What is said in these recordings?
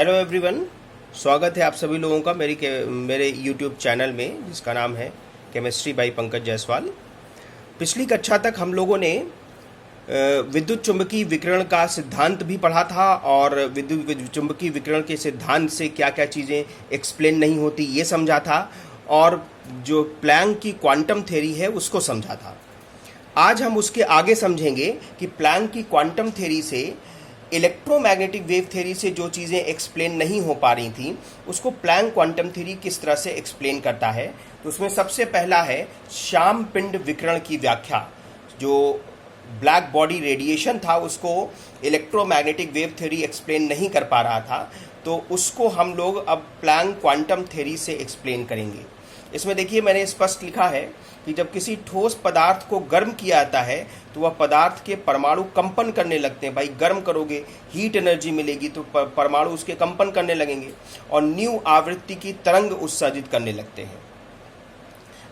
Hello everyone, स्वागत है आप सभी लोगों का मेरे यूट्यूब चैनल में जिसका नाम है केमिस्ट्री बाय पंकज जायसवाल। पिछली कक्षा तक हम लोगों ने विद्युत चुंबकीय विकिरण का सिद्धांत भी पढ़ा था और विद्युत चुंबकीय विकिरण के सिद्धांत से क्या क्या चीज़ें एक्सप्लेन नहीं होती ये समझा था और जो प्लैंक की क्वांटम थ्योरी है उसको समझा था। आज हम उसके आगे समझेंगे कि प्लैंक की क्वांटम थ्योरी से इलेक्ट्रोमैग्नेटिक वेव थ्योरी से जो चीज़ें एक्सप्लेन नहीं हो पा रही थी उसको प्लैंक क्वांटम थ्योरी किस तरह से एक्सप्लेन करता है। तो उसमें सबसे पहला है श्याम पिंड विकिरण की व्याख्या। जो ब्लैक बॉडी रेडिएशन था उसको इलेक्ट्रोमैग्नेटिक वेव थ्योरी एक्सप्लेन नहीं कर पा रहा था, तो उसको हम लोग अब प्लैंक क्वांटम थ्योरी से एक्सप्लेन करेंगे। इसमें देखिए मैंने स्पष्ट लिखा है कि जब किसी ठोस पदार्थ को गर्म किया जाता है तो वह पदार्थ के परमाणु कंपन करने लगते हैं। भाई गर्म करोगे हीट एनर्जी मिलेगी तो परमाणु उसके कंपन करने लगेंगे और न्यू आवृत्ति की तरंग उत्सर्जित करने लगते हैं।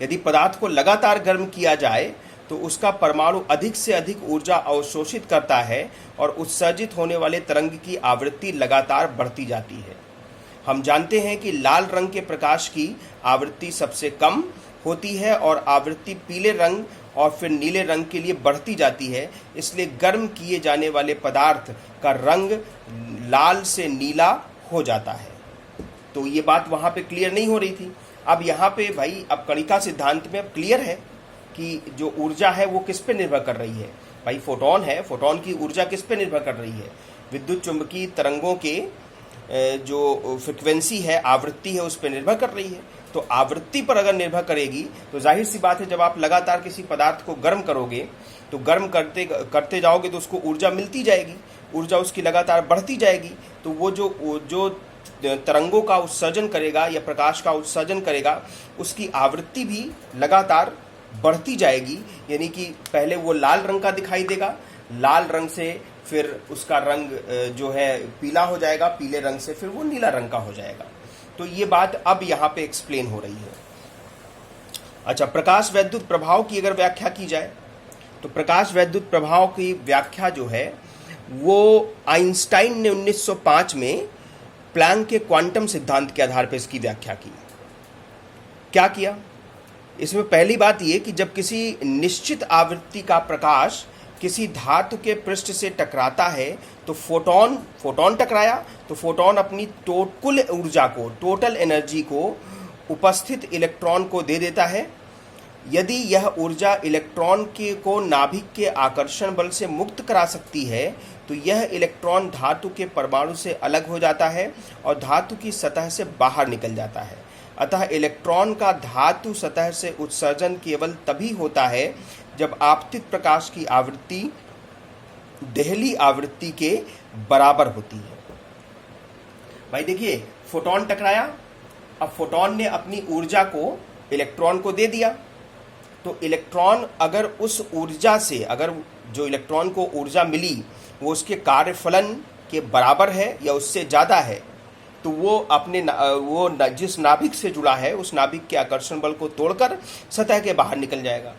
यदि पदार्थ को लगातार गर्म किया जाए तो उसका परमाणु अधिक से अधिक ऊर्जा अवशोषित करता है और उत्सर्जित होने वाले तरंग की आवृत्ति लगातार बढ़ती जाती है। हम जानते हैं कि लाल रंग के प्रकाश की आवृत्ति सबसे कम होती है और आवृत्ति पीले रंग और फिर नीले रंग के लिए बढ़ती जाती है, इसलिए गर्म किए जाने वाले पदार्थ का रंग लाल से नीला हो जाता है। तो ये बात वहाँ पे क्लियर नहीं हो रही थी। अब यहाँ पे भाई अब कणिका सिद्धांत में अब क्लियर है कि जो ऊर्जा है वो किस पे निर्भर कर रही है। भाई फोटोन है, फोटोन की ऊर्जा किस पे निर्भर कर रही है? विद्युत चुंबकीय तरंगों के जो फ्रिक्वेंसी है, आवृत्ति है, उस पर निर्भर कर रही है। तो आवृत्ति पर अगर निर्भर करेगी तो जाहिर सी बात है जब आप लगातार किसी पदार्थ को गर्म करोगे तो गर्म करते जाओगे तो उसको ऊर्जा मिलती जाएगी, ऊर्जा उसकी लगातार बढ़ती जाएगी। तो वो जो तरंगों का उत्सर्जन करेगा या प्रकाश का उत्सर्जन करेगा उसकी आवृत्ति भी लगातार बढ़ती जाएगी। यानी कि पहले वो लाल रंग का दिखाई देगा, लाल रंग से फिर उसका रंग जो है पीला हो जाएगा, पीले रंग से फिर वो नीला रंग का हो जाएगा। तो ये बात अब यहाँ पे एक्सप्लेन हो रही है। अच्छा, प्रकाश वैद्युत प्रभाव की अगर व्याख्या की जाए तो प्रकाश वैद्युत प्रभाव की व्याख्या जो है वो आइंस्टाइन ने 1905 में प्लैंक के क्वांटम सिद्धांत के आधार पर इसकी व्याख्या की। क्या किया? इसमें पहली बात यह कि जब किसी निश्चित आवृत्ति का प्रकाश किसी धातु के पृष्ठ से टकराता है तो फोटोन टकराया तो फोटोन अपनी कुल ऊर्जा को, टोटल एनर्जी को उपस्थित इलेक्ट्रॉन को दे देता है। यदि यह ऊर्जा इलेक्ट्रॉन को नाभिक के आकर्षण बल से मुक्त करा सकती है तो यह इलेक्ट्रॉन धातु के परमाणु से अलग हो जाता है और धातु की सतह से बाहर निकल जाता है। अतः इलेक्ट्रॉन का धातु सतह से उत्सर्जन केवल तभी होता है जब आपतित प्रकाश की आवृत्ति देहली आवृत्ति के बराबर होती है। भाई देखिए, फोटोन टकराया, अब फोटोन ने अपनी ऊर्जा को इलेक्ट्रॉन को दे दिया। तो इलेक्ट्रॉन अगर उस ऊर्जा से, अगर जो इलेक्ट्रॉन को ऊर्जा मिली वो उसके कार्यफलन के बराबर है या उससे ज़्यादा है तो वो जिस नाभिक से जुड़ा है उस नाभिक के आकर्षण बल को तोड़कर सतह के बाहर निकल जाएगा।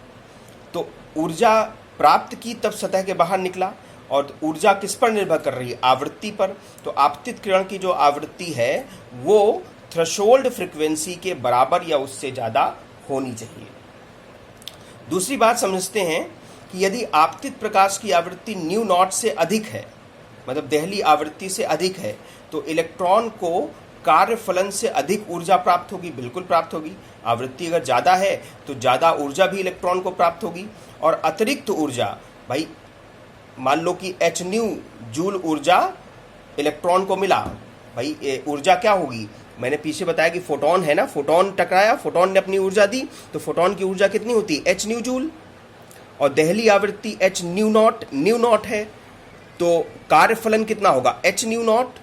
तो ऊर्जा प्राप्त की तब सतह के बाहर निकला और ऊर्जा किस पर निर्भर कर रही है? आवृत्ति पर। तो आपतित किरण की जो आवृत्ति है वो थ्रेशोल्ड फ्रीक्वेंसी के बराबर या उससे ज़्यादा होनी चाहिए। दूसरी बात समझते हैं कि यदि आपतित प्रकाश की आवृत्ति न्यू नॉट से अधिक है, मतलब देहली आवृत्ति से अधिक है, तो इलेक्ट्रॉन को कार्यफलन से अधिक ऊर्जा प्राप्त होगी, बिल्कुल प्राप्त होगी। आवृत्ति अगर ज़्यादा है तो ज़्यादा ऊर्जा भी इलेक्ट्रॉन को प्राप्त होगी। और अतिरिक्त ऊर्जा, भाई मान लो कि h न्यू जूल ऊर्जा इलेक्ट्रॉन को मिला, भाई ऊर्जा क्या होगी? मैंने पीछे बताया कि फोटोन है ना, फोटोन टकराया, फोटोन ने अपनी ऊर्जा दी तो फोटोन की ऊर्जा कितनी होती है? h new joule. और देहली आवृत्ति h न्यू नॉट है तो कार्यफलन कितना होगा? h new not.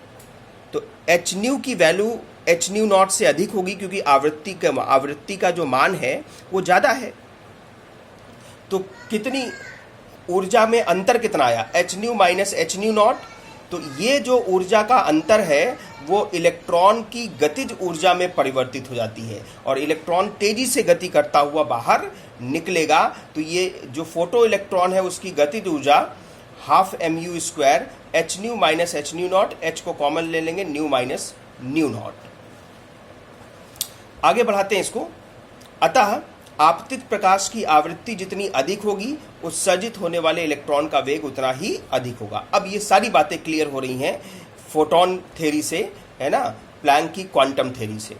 तो h न्यू की वैल्यू h न्यू नॉट से अधिक होगी क्योंकि आवृत्ति का जो मान है वो ज़्यादा है। तो कितनी ऊर्जा में अंतर कितना आया? h new minus h new not. तो ये जो ऊर्जा का अंतर है वो इलेक्ट्रॉन की गतिज ऊर्जा में परिवर्तित हो जाती है और इलेक्ट्रॉन तेजी से गति करता हुआ बाहर निकलेगा। तो ये जो फोटो इलेक्ट्रॉन है उसकी गतिज ऊर्जा 12 mu² H new minus H new not, H को कॉमन ले लेंगे, न्यू माइनस न्यू नॉट। आगे बढ़ाते हैं इसको। अतः आपतित प्रकाश की आवृत्ति जितनी अधिक होगी, उत्सर्जित होने वाले इलेक्ट्रॉन का वेग उतना ही अधिक होगा। अब ये सारी बातें क्लियर हो रही हैं फोटोन थ्योरी से, है ना, प्लैंक की क्वांटम थ्योरी से।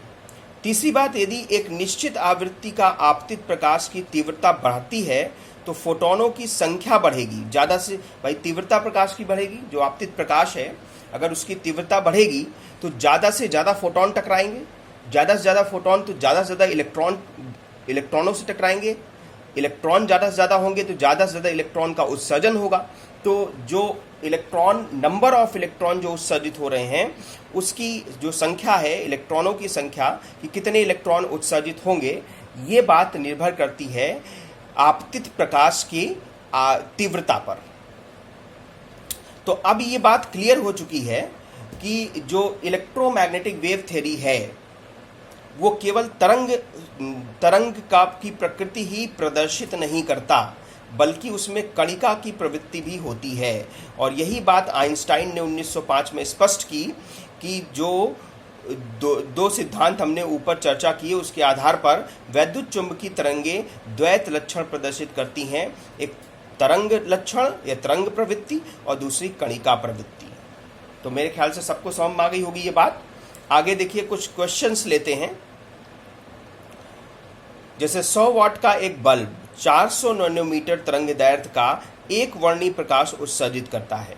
तीसरी बात, यदि एक निश्चित आवृत्ति का आपतित प्रकाश की तीव्रता बढ़ती है तो फोटोनों की संख्या बढ़ेगी। ज़्यादा से भाई तीव्रता प्रकाश की बढ़ेगी, जो आपतित प्रकाश है अगर उसकी तीव्रता बढ़ेगी तो ज़्यादा से ज़्यादा फोटोन टकराएंगे, ज़्यादा से ज़्यादा फोटोन तो ज़्यादा से ज़्यादा इलेक्ट्रॉनों से टकराएंगे, इलेक्ट्रॉन ज़्यादा से ज़्यादा होंगे तो ज़्यादा से ज़्यादा इलेक्ट्रॉन का उत्सर्जन होगा। तो जो इलेक्ट्रॉन, नंबर ऑफ इलेक्ट्रॉन जो उत्सर्जित हो रहे हैं उसकी जो संख्या है, इलेक्ट्रॉनों की संख्या कि कितने इलेक्ट्रॉन उत्सर्जित होंगे, ये बात निर्भर करती है आपतित प्रकाश की तीव्रता पर। तो अब ये बात क्लियर हो चुकी है कि जो इलेक्ट्रोमैग्नेटिक वेव थ्योरी है वो केवल तरंग का की प्रकृति ही प्रदर्शित नहीं करता, बल्कि उसमें कणिका की प्रवृत्ति भी होती है। और यही बात आइंस्टाइन ने 1905 में स्पष्ट की कि जो दो सिद्धांत हमने ऊपर चर्चा किए उसके आधार पर वैद्युत चुंबकीय तरंगे द्वैत लक्षण प्रदर्शित करती हैं, एक तरंग लक्षण या तरंग प्रवृत्ति और दूसरी कणिका प्रवृत्ति। तो मेरे ख्याल से सबको समझ में आ गई होगी ये बात। आगे देखिए, कुछ क्वेश्चंस लेते हैं। जैसे 100 वाट का एक बल्ब 400 नैनोमीटर तरंगदैर्घ्य का एक वर्णी प्रकाश उत्सर्जित करता है।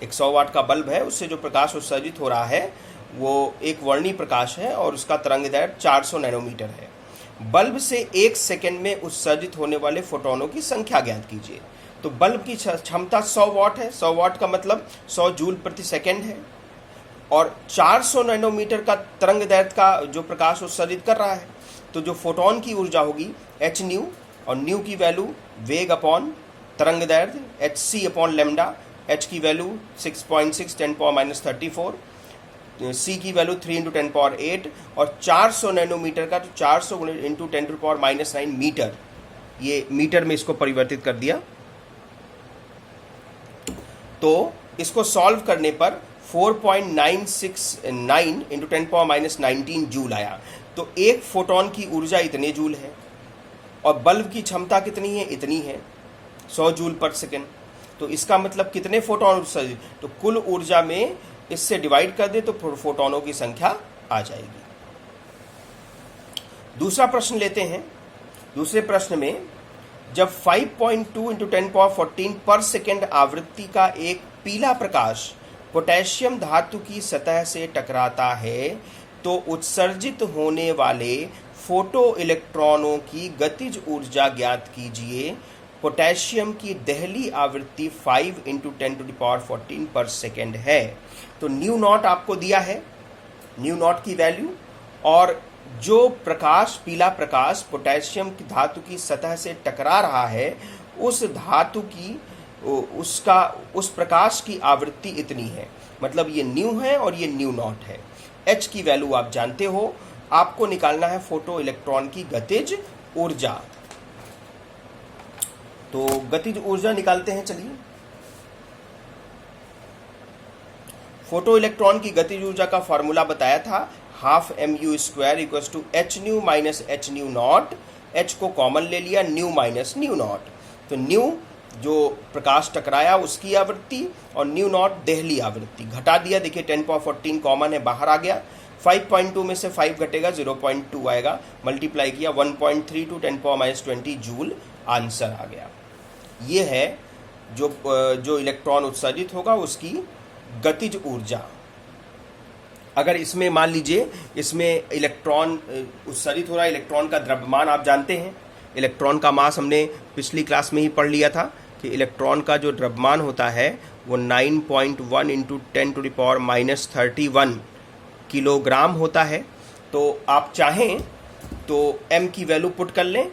एक 100 वाट का बल्ब है, उससे जो प्रकाश उत्सर्जित हो रहा है वो एक वर्णी प्रकाश है और उसका तरंगदैर्घ्य 400 नैनोमीटर है। बल्ब से 1 सेकेंड में उत्सर्जित होने वाले फोटोनों की संख्या ज्ञात कीजिए। तो बल्ब की क्षमता 100 वाट है, 100 वाट का मतलब 100 जूल प्रति सेकेंड है, और 400 नैनोमीटर का तरंगदैर्घ्य का जो प्रकाश उत्सर्जित कर रहा है, तो जो फोटोन की ऊर्जा होगी एच न्यू, और न्यू की वैल्यू वेग अपॉन तरंगदैर्घ्य H C upon lambda. H की वैल्यू 6.6 10⁻34, सी की वैल्यू 3 × 10⁸, और 400 नैनोमीटर का तो 400 × 10⁻9 मीटर, ये मीटर में इसको परिवर्तित कर दिया। तो इसको सॉल्व करने पर 4.969 × 10⁻19 जूल आया। तो एक फोटोन की ऊर्जा इतने जूल है और बल्ब की क्षमता कितनी है, इतनी है, 100 जूल पर सेकेंड। तो इसका मतलब कितने फोटोन उत्सर्जित, तो कुल ऊर्जा में इससे डिवाइड कर दे तो फोटोनों की संख्या आ जाएगी। दूसरा प्रश्न लेते हैं। दूसरे प्रश्न में जब 5.2 × 10⁻14 पर सेकेंड आवृत्ति का एक पीला प्रकाश पोटेशियम धातु की सतह से टकराता है तो उत्सर्जित होने वाले फोटो इलेक्ट्रॉनों की गतिज ऊर्जा ज्ञात कीजिए। पोटेशियम की दहली आवृत्ति 5 × 10⁻14 पर सेकेंड है। तो न्यू नॉट आपको दिया है, न्यू नॉट की वैल्यू, और जो प्रकाश, पीला प्रकाश पोटेशियम की धातु की सतह से टकरा रहा है उस धातु की उस प्रकाश की आवृत्ति इतनी है, मतलब ये न्यू है और ये न्यू नॉट है। एच की वैल्यू आप जानते हो, आपको निकालना है फोटो इलेक्ट्रॉन की गतिज ऊर्जा। तो गतिज ऊर्जा निकालते हैं, चलिए। फोटो इलेक्ट्रॉन की गतिज ऊर्जा का फॉर्मूला बताया था, ½ mu² = h new minus h new not. h को कॉमन ले लिया, न्यू माइनस न्यू नॉट। तो न्यू जो प्रकाश टकराया उसकी आवृत्ति और न्यू नॉट दहली आवृत्ति, घटा दिया। देखिए 10⁻14 कॉमन है, बाहर आ गया। 5.2 में से 5 घटेगा, 0.2 आएगा, मल्टीप्लाई किया 1.32 10⁻20 जूल, आंसर आ गया। ये है जो इलेक्ट्रॉन उत्सर्जित होगा उसकी गतिज ऊर्जा। अगर इसमें मान लीजिए इसमें इलेक्ट्रॉन उत्सर्जित हो रहा है, इलेक्ट्रॉन का द्रव्यमान आप जानते हैं, इलेक्ट्रॉन का मास हमने पिछली क्लास में ही पढ़ लिया था कि इलेक्ट्रॉन का जो द्रव्यमान होता है वो 9.1 × 10⁻31 किलोग्राम होता है। तो आप चाहें तो m की वैल्यू पुट कर लें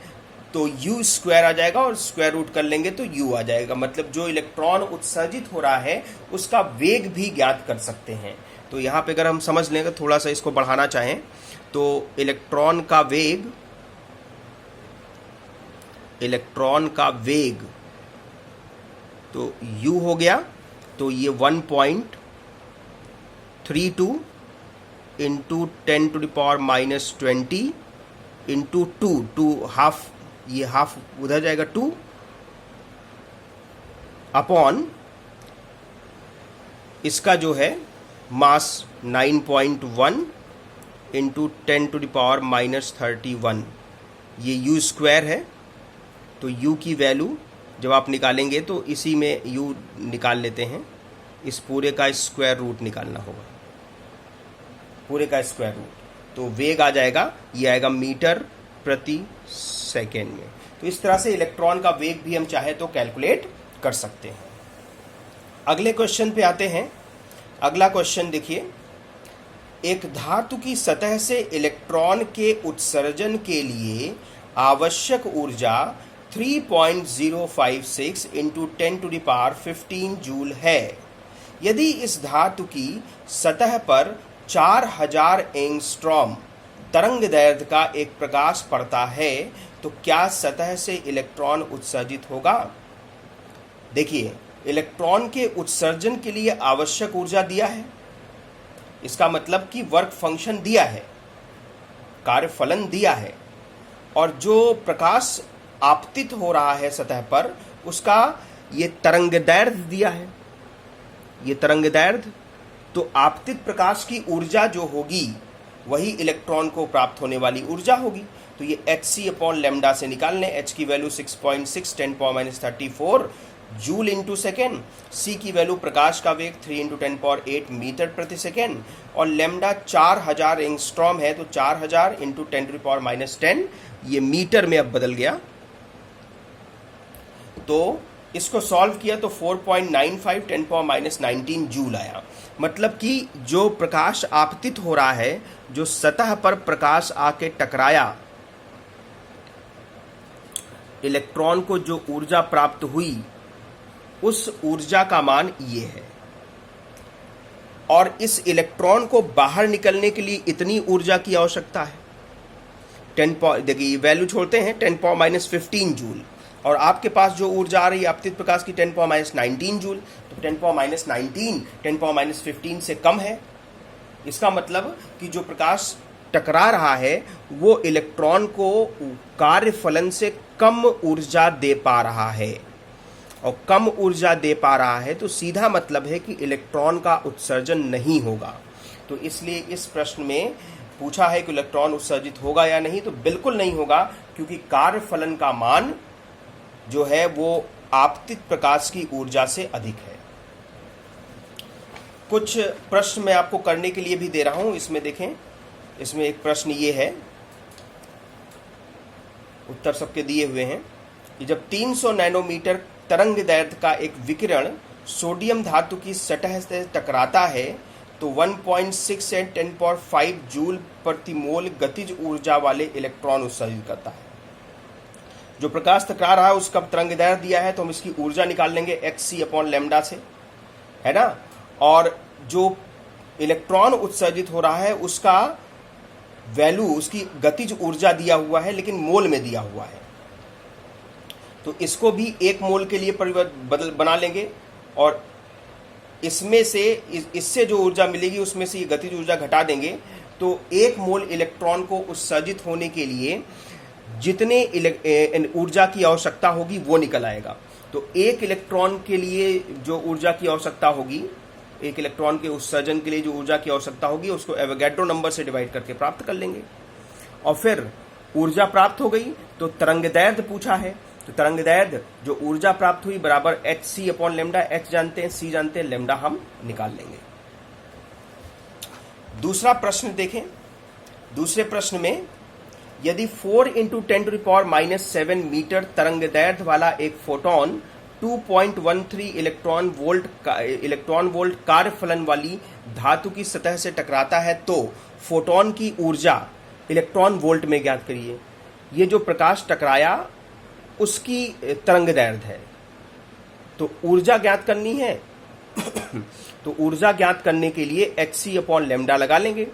तो u² आ जाएगा और स्क्वायर रूट कर लेंगे तो u आ जाएगा। मतलब जो इलेक्ट्रॉन उत्सर्जित हो रहा है उसका वेग भी ज्ञात कर सकते हैं। तो यहाँ पे अगर हम समझ लेंगे, थोड़ा सा इसको बढ़ाना चाहें तो इलेक्ट्रॉन का वेग तो u हो गया तो ये 1.32 इंटू 10⁻⁻20 इंटू 2 हाफ, ये हाफ उधर जाएगा 2 अपॉन इसका जो है मास 9.1 इंटू 10⁻⁻31, ये u स्क्वायर है। तो u की वैल्यू जब आप निकालेंगे तो इसी में u निकाल लेते हैं, इस पूरे का स्क्वायर रूट निकालना होगा, पूरे का स्क्वायर रूट। तो वेग आ जाएगा, ये आएगा मीटर प्रति सेकेंड में। तो इस तरह से इलेक्ट्रॉन का वेग भी हम चाहे तो कैलकुलेट कर सकते हैं। अगले क्वेश्चन पे आते हैं। अगला क्वेश्चन देखिए, एक धातु की सतह से इलेक्ट्रॉन के उत्सर्जन के लिए आवश्यक ऊर्जा 3.056 इंटू 10⁻15 जूल है। यदि इस धातु की सतह पर 4000 एंगस्ट्रॉम तरंग दैर्ध्य का एक प्रकाश पड़ता है तो क्या सतह से इलेक्ट्रॉन उत्सर्जित होगा? देखिए, इलेक्ट्रॉन के उत्सर्जन के लिए आवश्यक ऊर्जा दिया है, इसका मतलब कि वर्क फंक्शन दिया है, कार्यफलन दिया है, और जो प्रकाश आपतित हो रहा है सतह पर उसका ये तरंग दैर्ध्य दिया है, ये तरंग दैर्ध्य। तो आपतित प्रकाश की ऊर्जा जो होगी वही इलेक्ट्रॉन को प्राप्त होने वाली ऊर्जा होगी। तो ये hc/λ से निकाल लें। h की value 6.6 10⁻34 joule into second, c की वैल्यू प्रकाश का वेग 3 इंटू 10⁸ मीटर प्रति सेकेंड, और लैम्डा 4000 एंगस्ट्रॉम है तो 4000 इंटू 10⁻10 ये मीटर में अब बदल गया। तो इसको सॉल्व किया तो 4.95 10⁻19 जूल आया। मतलब कि जो प्रकाश आपतित हो रहा है, जो सतह पर प्रकाश आके टकराया, इलेक्ट्रॉन को जो ऊर्जा प्राप्त हुई उस ऊर्जा का मान ये है। और इस इलेक्ट्रॉन को बाहर निकलने के लिए इतनी ऊर्जा की आवश्यकता है। देखिए वैल्यू छोड़ते हैं 10⁻15 जूल, और आपके पास जो ऊर्जा आ रही है आपतित प्रकाश की 10⁻19 जूल। तो 10⁻19 10⁻15 से कम है। इसका मतलब कि जो प्रकाश टकरा रहा है वो इलेक्ट्रॉन को कार्यफलन से कम ऊर्जा दे पा रहा है, और कम ऊर्जा दे पा रहा है तो सीधा मतलब है कि इलेक्ट्रॉन का उत्सर्जन नहीं होगा। तो इसलिए इस प्रश्न में पूछा है कि इलेक्ट्रॉन उत्सर्जित होगा या नहीं, तो बिल्कुल नहीं होगा, क्योंकि कार्यफलन का मान जो है वो आपतित प्रकाश की ऊर्जा से अधिक है। कुछ प्रश्न मैं आपको करने के लिए भी दे रहा हूं, इसमें देखें। इसमें एक प्रश्न ये है, उत्तर सबके दिए हुए हैं, कि जब 300 नैनोमीटर तरंग दैर्ध्य का एक विकिरण सोडियम धातु की सतह से टकराता है तो 1.68 10⁵ जूल प्रति मोल गतिज ऊर्जा वाले इलेक्ट्रॉन उत्सर्जित करता है। जो प्रकाश टकरा रहा है उसका तरंग दैर्ध्य दिया है तो हम इसकी ऊर्जा निकाल लेंगे hc/λ से, है ना। और जो इलेक्ट्रॉन उत्सर्जित हो रहा है उसका वैल्यू, उसकी गतिज ऊर्जा दिया हुआ है लेकिन मोल में दिया हुआ है। तो इसको भी 1 मोल के लिए बना लेंगे, और इसमें से इससे जो ऊर्जा मिलेगी उसमें से ये गतिज ऊर्जा घटा देंगे। तो 1 मोल इलेक्ट्रॉन को उत्सर्जित होने के लिए जितने ऊर्जा की आवश्यकता होगी वो निकल आएगा। तो 1 इलेक्ट्रॉन के लिए जो ऊर्जा की आवश्यकता होगी, 1 इलेक्ट्रॉन के उत्सर्जन के लिए जो ऊर्जा की आवश्यकता होगी उसको एवोगैड्रो नंबर से डिवाइड करके प्राप्त कर लेंगे। और फिर ऊर्जा प्राप्त हो गई तो तरंग दैर्ध्य पूछा है, तो तरंग दैर्ध्य जो ऊर्जा प्राप्त हुई बराबर hc/λ। h जानते हैं, c जानते हैं, लैम्डा हम निकाल लेंगे। दूसरा प्रश्न देखें। दूसरे प्रश्न में यदि 4 इंटू 10⁻⁻7 मीटर तरंग दैर्ध्य वाला एक फोटोन 2.13 इलेक्ट्रॉन वोल्ट कार्यफलन वाली धातु की सतह से टकराता है तो फोटोन की ऊर्जा इलेक्ट्रॉन वोल्ट में ज्ञात करिए। ये जो प्रकाश टकराया उसकी तरंग दैर्ध्य है, तो ऊर्जा ज्ञात करनी है। तो ऊर्जा ज्ञात करने के लिए hc/λ लगा लेंगे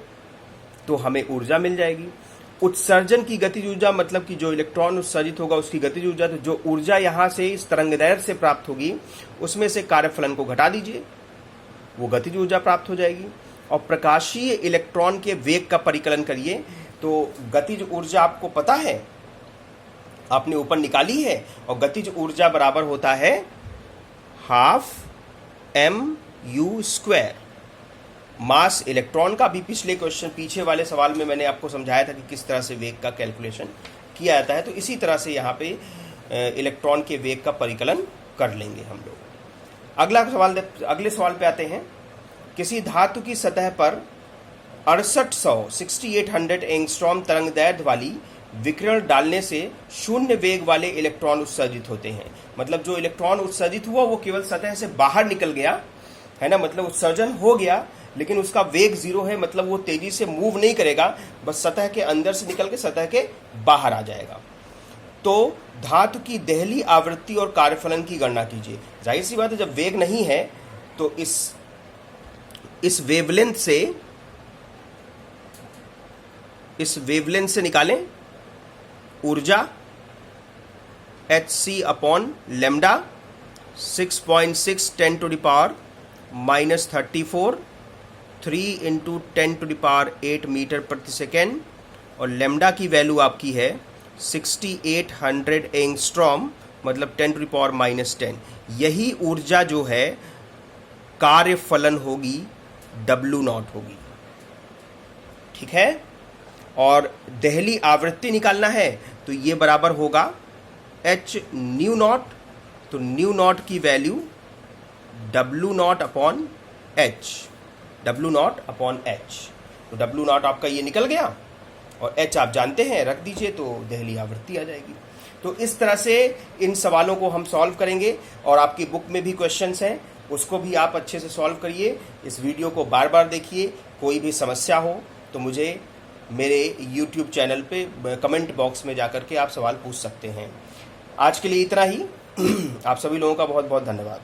तो हमें ऊर्जा मिल जाएगी। उत्सर्जन की गतिज ऊर्जा मतलब कि जो इलेक्ट्रॉन उत्सर्जित होगा उसकी गतिज ऊर्जा, तो जो ऊर्जा यहाँ से इस तरंगदैर्घ्य से प्राप्त होगी उसमें से कार्यफलन को घटा दीजिए, वो गतिज ऊर्जा प्राप्त हो जाएगी। और प्रकाशीय इलेक्ट्रॉन के वेग का परिकलन करिए, तो गतिज ऊर्जा आपको पता है, आपने ऊपर निकाली है, और गतिज ऊर्जा बराबर होता है हाफ mu²। मास इलेक्ट्रॉन का भी पिछले क्वेश्चन, पीछे वाले सवाल में मैंने आपको समझाया था कि किस तरह से वेग का कैलकुलेशन किया जाता है, तो इसी तरह से यहाँ पे इलेक्ट्रॉन के वेग का परिकलन कर लेंगे हम लोग। अगले सवाल पे आते हैं। किसी धातु की सतह पर 6800 एंगस्ट्रॉम तरंगदैर्घ्य वाली विकिरण डालने से शून्य वेग वाले इलेक्ट्रॉन उत्सर्जित होते हैं। मतलब जो इलेक्ट्रॉन उत्सर्जित हुआ वो केवल सतह से बाहर निकल गया है ना, मतलब उत्सर्जन हो गया लेकिन उसका वेग 0 है, मतलब वो तेजी से मूव नहीं करेगा, बस सतह के अंदर से निकल के सतह के बाहर आ जाएगा। तो धातु की देहली आवृत्ति और कार्यफलन की गणना कीजिए। जाहिर सी बात है, जब वेग नहीं है तो इस वेवलेंथ से निकालें ऊर्जा hc अपॉन लैम्डा 6.6 10⁻⁻34 3 × 10⁸ मीटर प्रति सेकेंड, और लैम्डा की वैल्यू आपकी है 6800 एंगस्ट्रॉम मतलब 10⁻⁻10। यही ऊर्जा जो है कार्यफलन होगी, W0 होगी, ठीक है। और देहली आवृत्ति निकालना है तो ये बराबर होगा h/μ0, तो μ0 की value W0 upon h, W0 upon h, तो W0 आपका ये निकल गया और h आप जानते हैं, रख दीजिए तो देहली आवृत्ति आ जाएगी। तो इस तरह से इन सवालों को हम सॉल्व करेंगे, और आपकी बुक में भी क्वेश्चंस हैं उसको भी आप अच्छे से सॉल्व करिए। इस वीडियो को बार बार देखिए। कोई भी समस्या हो तो मुझे मेरे YouTube चैनल पे कमेंट बॉक्स में जाकर के आप सवाल पूछ सकते हैं। आज के लिए इतना ही। आप सभी लोगों का बहुत बहुत धन्यवाद।